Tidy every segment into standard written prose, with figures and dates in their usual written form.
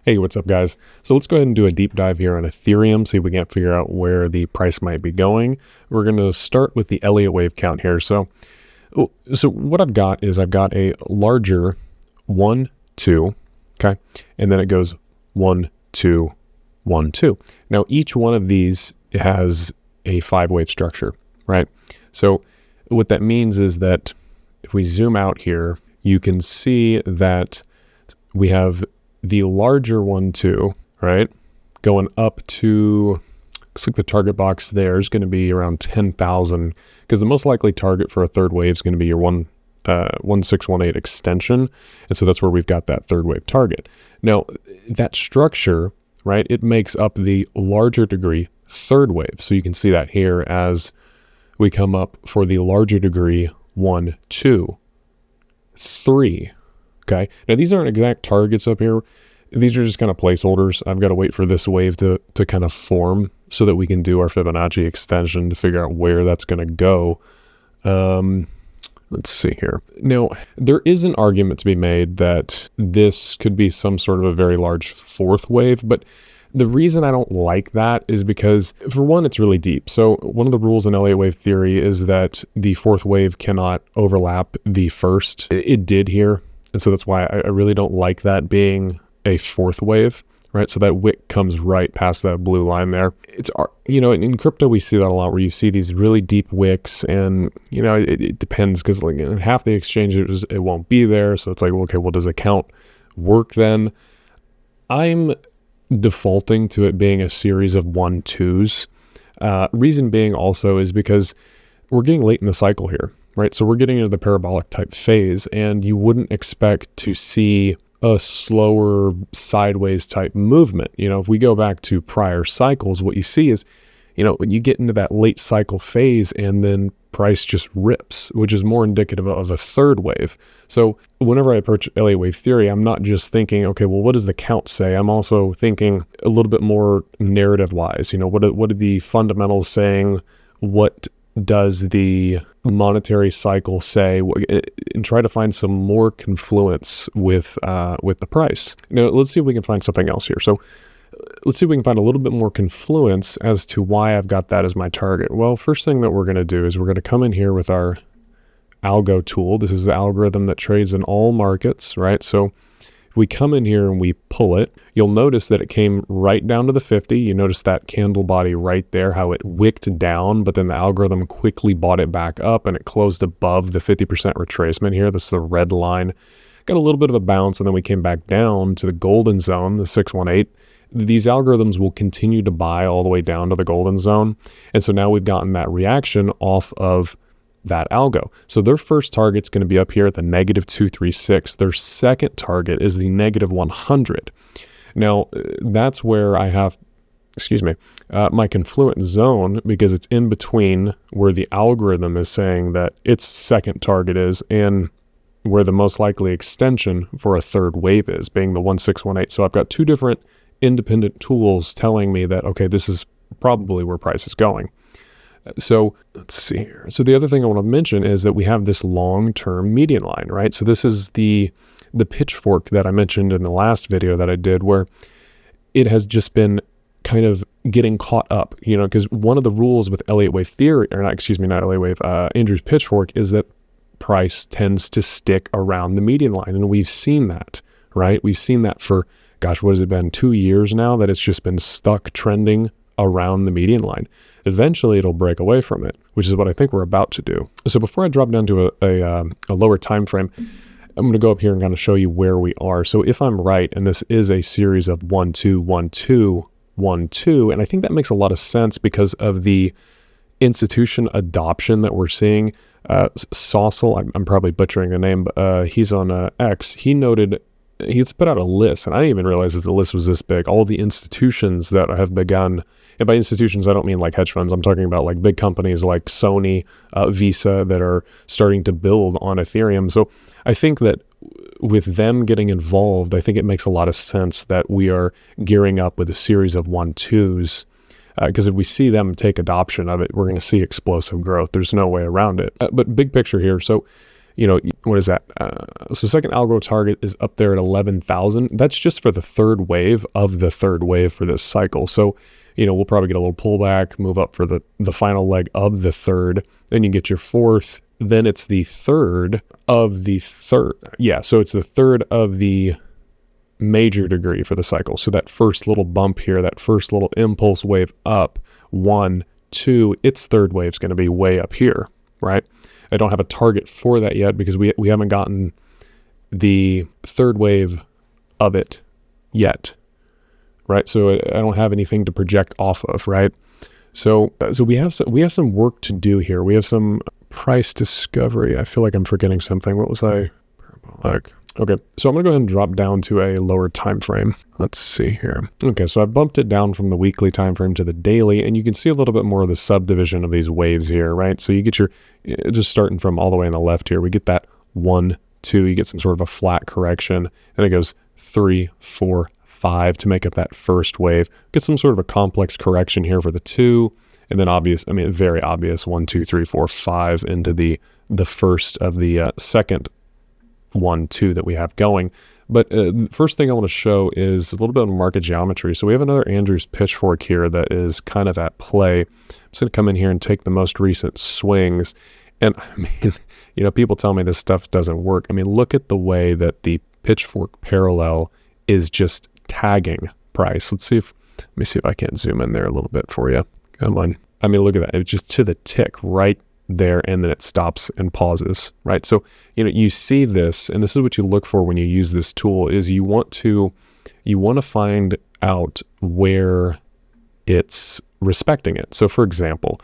Hey, what's up, guys? So let's go ahead and do a deep dive here on Ethereum, see if we can't figure out where the price might be going. We're going to start with the Elliott Wave count here. So what I've got is I've got a larger 1, 2, okay? And then it goes 1, 2, 1, 2. Now, each one of these has a 5-wave structure, right? So what that means is that if we zoom out here, you can see that we have the larger 1, 2, right? Going up to, looks like the target box there is going to be around 10,000, because the most likely target for a third wave is going to be your 1618 extension. And so that's where we've got that third wave target. Now, that structure, right, it makes up the larger degree third wave. So you can see that here as we come up for the larger degree 1, 2, 3. Okay, now these aren't exact targets up here. These are just kind of placeholders. I've got to wait for this wave to kind of form so that we can do our Fibonacci extension to figure out where that's going to go. Let's see here. Now, there is an argument to be made that this could be some sort of a very large fourth wave, but the reason I don't like that is because, for one, it's really deep. So one of the rules in Elliott Wave Theory is that the fourth wave cannot overlap the first. It did here. And so that's why I really don't like that being a fourth wave, right? So that wick comes right past that blue line there. It's, you know, in crypto, we see that a lot where you see these really deep wicks, and, you know, it depends, because like in half the exchanges, it won't be there. So it's like, okay, well, does the count work then? I'm defaulting to it being a series of 1, 2s. Reason being also is because we're getting late in the cycle here. Right, so we're getting into the parabolic type phase, and you wouldn't expect to see a slower sideways type movement. You know, if we go back to prior cycles, what you see is, you know, when you get into that late cycle phase and then price just rips, which is more indicative of a third wave. So whenever I approach Elliott Wave Theory, I'm not just thinking, okay, well, what does the count say? I'm also thinking a little bit more narrative wise. You know, what are the fundamentals saying? What does the monetary cycle say, and try to find some more confluence with the price. Now, let's see if we can find something else here. So let's see if we can find a little bit more confluence as to why I've got that as my target. Well, first thing that we're going to do is we're going to come in here with our algo tool. This is the algorithm that trades in all markets, right? So if we come in here and we pull it, you'll notice that it came right down to the 50. You notice that candle body right there, how it wicked down, but then the algorithm quickly bought it back up and it closed above the 50% retracement here. This is the red line. Got a little bit of a bounce, and then we came back down to the golden zone, the 618. These algorithms will continue to buy all the way down to the golden zone. And so now we've gotten that reaction off of that algo. So their first target's going to be up here at the -236. Their second target is the -100. Now, that's where I have, my confluent zone, because it's in between where the algorithm is saying that its second target is and where the most likely extension for a third wave is, being the 1618. So I've got two different independent tools telling me that, okay, this is probably where price is going. So let's see here. So the other thing I want to mention is that we have this long-term median line, right? So this is the pitchfork that I mentioned in the last video that I did, where it has just been kind of getting caught up, you know, because one of the rules with Elliott Wave Theory, or not Elliott Wave, Andrew's pitchfork, is that price tends to stick around the median line. And we've seen that, right? We've seen that for, gosh, what has it been, 2 years now, that it's just been stuck trending around the median line. Eventually it'll break away from it, which is what I think we're about to do. So before I drop down to a lower time frame, I'm going to go up here and kind of show you where we are. So if I'm right, and this is a series of 1, 2, 1, 2, 1, 2, and I think that makes a lot of sense because of the institution adoption that we're seeing. Saucel, I'm probably butchering the name, but he's on X. He's put out a list, and I didn't even realize that the list was this big. All the institutions that have begun, and by institutions, I don't mean like hedge funds. I'm talking about like big companies like Sony, Visa, that are starting to build on Ethereum. So I think that with them getting involved, I think it makes a lot of sense that we are gearing up with a series of 1, 2s. Because if we see them take adoption of it, we're going to see explosive growth. There's no way around it. But big picture here. So what is that? So second algo target is up there at 11,000. That's just for the third wave of the third wave for this cycle. So, we'll probably get a little pullback, move up for the final leg of the third. Then you get your fourth. Then it's the third of the third. Yeah, so it's the third of the major degree for the cycle. So that first little bump here, that first little impulse wave up, 1, 2, its third wave is going to be way up here, right? I don't have a target for that yet because we haven't gotten the third wave of it yet, right? So I don't have anything to project off of, right? So we have some work to do here. We have some price discovery. I feel like I'm forgetting something. What was I? Parabolic. Okay, so I'm gonna go ahead and drop down to a lower time frame. Let's see here. Okay, so I bumped it down from the weekly time frame to the daily, and you can see a little bit more of the subdivision of these waves here, right? So you get your, just starting from all the way on the left here, we get that 1, 2, you get some sort of a flat correction, and it goes 3, 4, 5 to make up that first wave. Get some sort of a complex correction here for the 2, and then very obvious 1, 2, 3, 4, 5 into the first of the second 1, 2 that we have going. But the first thing I want to show is a little bit of market geometry. So we have another Andrews pitchfork here that is kind of at play. I'm just going to come in here and take the most recent swings. And I mean, people tell me this stuff doesn't work. I mean, look at the way that the pitchfork parallel is just tagging price. Let me see if I can zoom in there a little bit for you. Come on. I mean, look at that. It's just to the tick right there, and then it stops and pauses, right? So, you see this, and this is what you look for when you use this tool, is you want to find out where it's respecting it. So for example,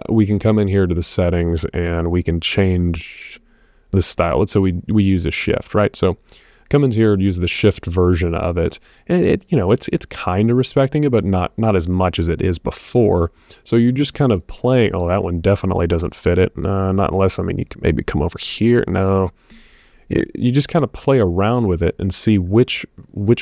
we can come in here to the settings and we can change the style. Let's say we use a shift, right? So come in here and use the shift version of it, and it's kind of respecting it, but not as much as it is before. So you're just kind of playing. Oh, that one definitely doesn't fit it. Not unless, you can maybe come over here. No, you just kind of play around with it and see which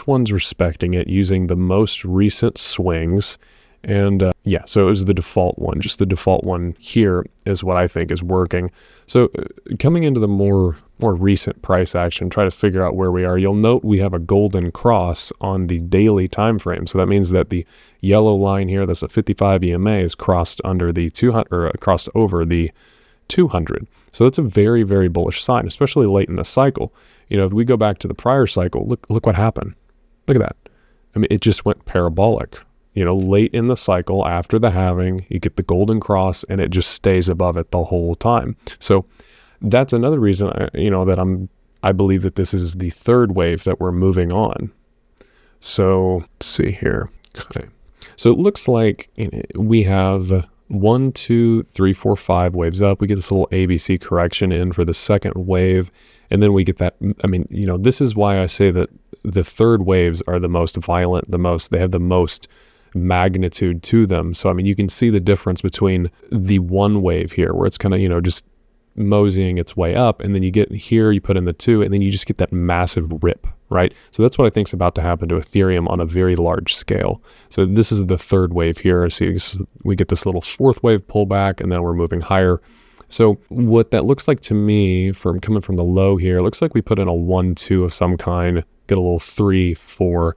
one's respecting it using the most recent swings. And yeah, so it was the default one. Just the default one here is what I think is working. So coming into the more recent price action, try to figure out where we are. You'll note we have a golden cross on the daily time frame. So that means that the yellow line here, that's a 55 EMA, is crossed under the 200, or crossed over the 200. So that's a very, very bullish sign, especially late in the cycle. If we go back to the prior cycle, look what happened. Look at that. I mean, it just went parabolic. Late in the cycle after the halving, you get the golden cross and it just stays above it the whole time. So that's another reason, that I believe that this is the third wave that we're moving on. So let's see here. Okay. So it looks like we have 1, 2, 3, 4, 5 waves up. We get this little ABC correction in for the second wave. And then we get that, this is why I say that the third waves are the most violent, they have the most magnitude to them. So you can see the difference between the one wave here where it's kind of just moseying its way up, and then you get here, you put in the 2, and then you just get that massive rip, right? So that's what I think is about to happen to Ethereum on a very large scale. So this is the third wave here. See, we get this little fourth wave pullback, and then we're moving higher. So what that looks like to me, from coming from the low here, it looks like we put in a 1, 2 of some kind, get a little 3, 4,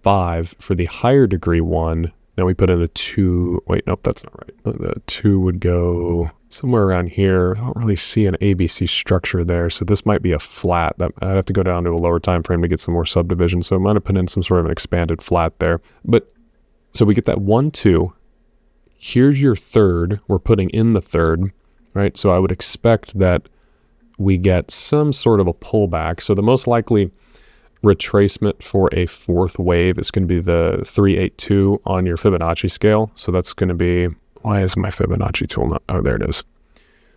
5 for the higher degree one. Now we put in a 2. Wait, nope, that's not right. The 2 would go somewhere around here. I don't really see an ABC structure there, so this might be a flat. I'd have to go down to a lower time frame to get some more subdivision. So I might have put in some sort of an expanded flat there. But so we get that 1, 2. Here's your third. We're putting in the third, right? So I would expect that we get some sort of a pullback. So the most likely retracement for a fourth wave is going to be the 382 on your Fibonacci scale. So that's going to be, why is my Fibonacci tool not, oh, there it is.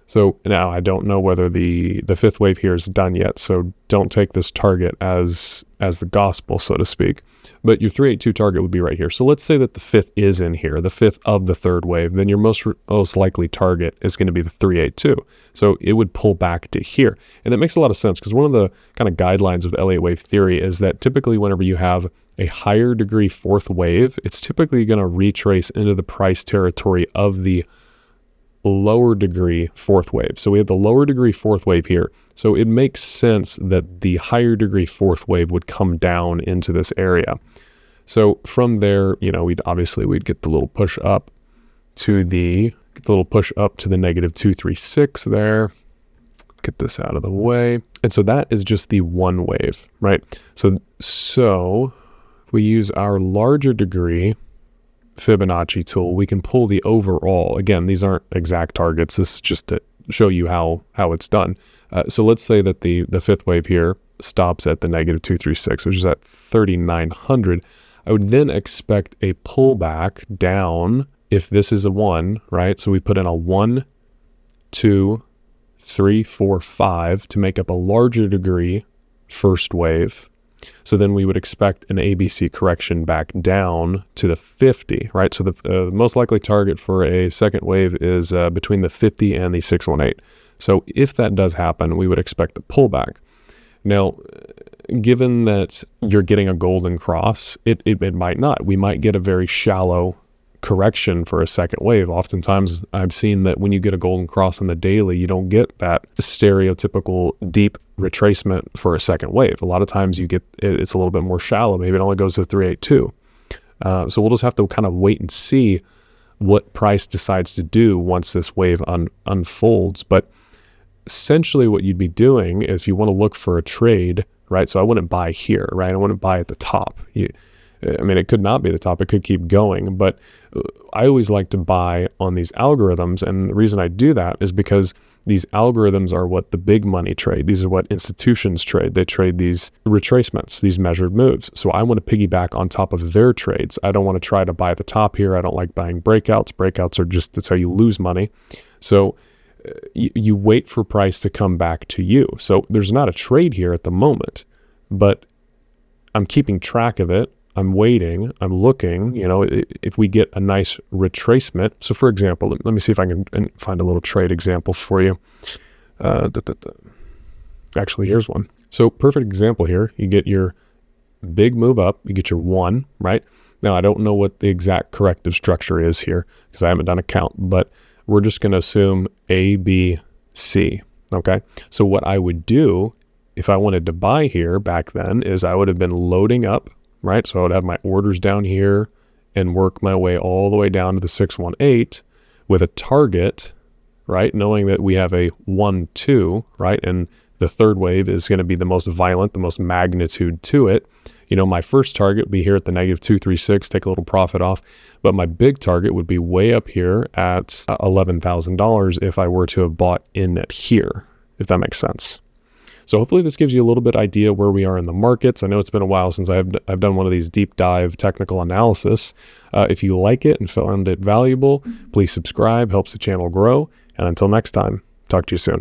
So now I don't know whether the fifth wave here is done yet, so don't take this target as the gospel, so to speak. But your 382 target would be right here. So let's say that the fifth is in here, the fifth of the third wave, then your most likely target is going to be the 382. So it would pull back to here. And that makes a lot of sense because one of the kind of guidelines of the Elliott Wave Theory is that typically whenever you have a higher degree fourth wave, it's typically going to retrace into the price territory of the lower degree fourth wave. So we have the lower degree fourth wave here. So it makes sense that the higher degree fourth wave would come down into this area. So from there, you know, we'd get the little push up to the negative 236 there. Get this out of the way. And so that is just the one wave, right? So if we use our larger degree Fibonacci tool, we can pull the overall. Again, these aren't exact targets. This is just to show you how it's done. So let's say that the fifth wave here stops at the negative 236, which is at 3,900. I would then expect a pullback down if this is a 1, right? So we put in a 1, 2, 3, 4, 5 to make up a larger degree first wave. So then we would expect an ABC correction back down to the 50, right? So the most likely target for a second wave is between the 50 and the 618. So if that does happen, we would expect a pullback. Now, given that you're getting a golden cross, it might not. We might get a very shallow correction for a second wave. Oftentimes, I've seen that when you get a golden cross on the daily, you don't get that stereotypical deep retracement for a second wave. A lot of times you get it's a little bit more shallow. Maybe it only goes to 382. So we'll just have to kind of wait and see what price decides to do once this wave unfolds. But essentially what you'd be doing is you want to look for a trade, right? So I wouldn't buy here, right? I wouldn't buy at the top. It could not be the top. It could keep going, but I always like to buy on these algorithms. And the reason I do that is because these algorithms are what the big money trade. These are what institutions trade. They trade these retracements, these measured moves. So I want to piggyback on top of their trades. I don't want to try to buy at the top here. I don't like buying breakouts. Breakouts are that's how you lose money. So you wait for price to come back to you. So there's not a trade here at the moment, but I'm keeping track of it. I'm waiting, I'm looking, if we get a nice retracement. So for example, let me see if I can find a little trade example for you. Actually, here's one. So perfect example here. You get your big move up, you get your 1, right? Now, I don't know what the exact corrective structure is here because I haven't done a count, but we're just going to assume A, B, C, okay? So what I would do if I wanted to buy here back then is I would have been loading up, right? So I would have my orders down here and work my way all the way down to the 618 with a target, right? Knowing that we have a 1, 2, right? And the third wave is going to be the most violent, the most magnitude to it. My first target would be here at the negative 236, take a little profit off. But my big target would be way up here at $11,000 if I were to have bought in it here, if that makes sense. So hopefully this gives you a little bit idea where we are in the markets. I know it's been a while since I've done one of these deep dive technical analysis. If you like it and found it valuable, please subscribe, helps the channel grow. And until next time, talk to you soon.